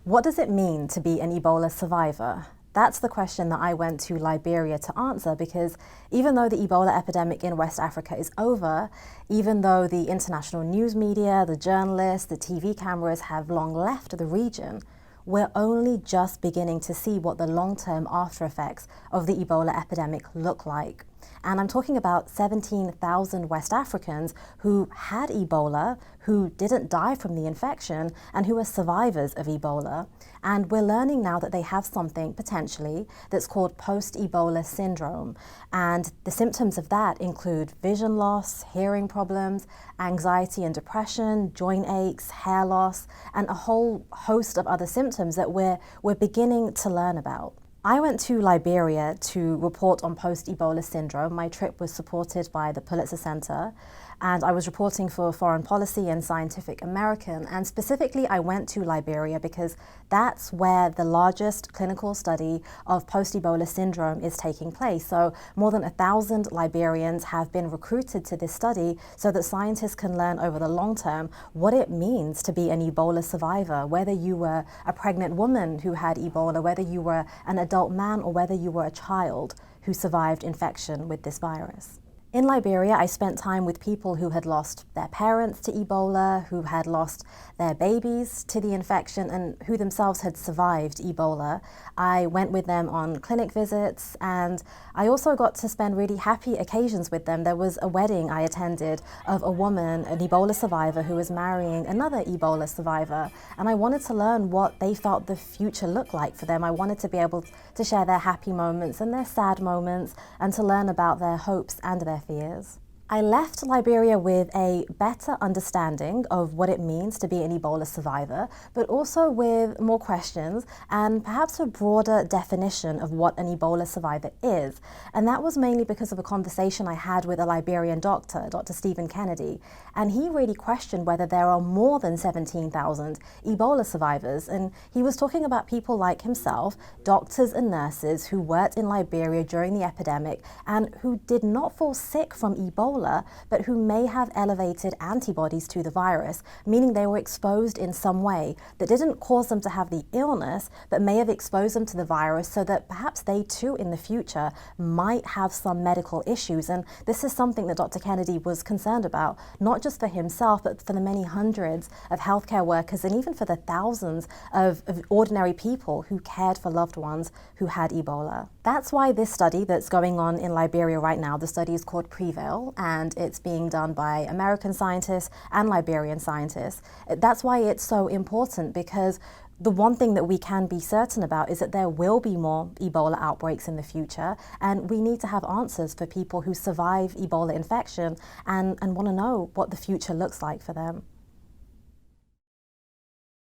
What does it mean to be an Ebola survivor? That's the question that I went to Liberia to answer, because even though the Ebola epidemic in West Africa is over, even though the international news media, the journalists, the TV cameras have long left the region, we're only just beginning to see what the long-term after effects of the Ebola epidemic look like. And I'm talking about 17,000 West Africans who had Ebola, who didn't die from the infection, and who are survivors of Ebola. And we're learning now that they have something, potentially, that's called PostEbola Syndrome. And the symptoms of that include vision loss, hearing problems, anxiety and depression, joint aches, hair loss, and a whole host of other symptoms that we're beginning to learn about. I went to Liberia to report on post-Ebola syndrome. My trip was supported by the Pulitzer Center, and I was reporting for Foreign Policy and Scientific American. And specifically, I went to Liberia because that's where the largest clinical study of post-Ebola syndrome is taking place. So more than 1,000 Liberians have been recruited to this study so that scientists can learn over the long term what it means to be an Ebola survivor, whether you were a pregnant woman who had Ebola, whether you were an adult man, or whether you were a child who survived infection with this virus. In Liberia, I spent time with people who had lost their parents to Ebola, who had lost their babies to the infection, and who themselves had survived Ebola. I went with them on clinic visits, and I also got to spend really happy occasions with them. There was a wedding I attended of a woman, an Ebola survivor, who was marrying another Ebola survivor, and I wanted to learn what they felt the future looked like for them. I wanted to be able to share their happy moments and their sad moments, and to learn about their hopes and their fears. I left Liberia with a better understanding of what it means to be an Ebola survivor, but also with more questions and perhaps a broader definition of what an Ebola survivor is. And that was mainly because of a conversation I had with a Liberian doctor, Dr. Stephen Kennedy, and he really questioned whether there are more than 17,000 Ebola survivors. And he was talking about people like himself, doctors and nurses who worked in Liberia during the epidemic and who did not fall sick from Ebola, but who may have elevated antibodies to the virus, meaning they were exposed in some way that didn't cause them to have the illness, but may have exposed them to the virus so that perhaps they too in the future might have some medical issues. And this is something that Dr. Kennedy was concerned about, not just for himself, but for the many hundreds of healthcare workers and even for the thousands of ordinary people who cared for loved ones who had Ebola. That's why this study that's going on in Liberia right now, the study is called PREVAIL, and it's being done by American scientists and Liberian scientists. That's why it's so important, because the one thing that we can be certain about is that there will be more Ebola outbreaks in the future, and we need to have answers for people who survive Ebola infection and want to know what the future looks like for them.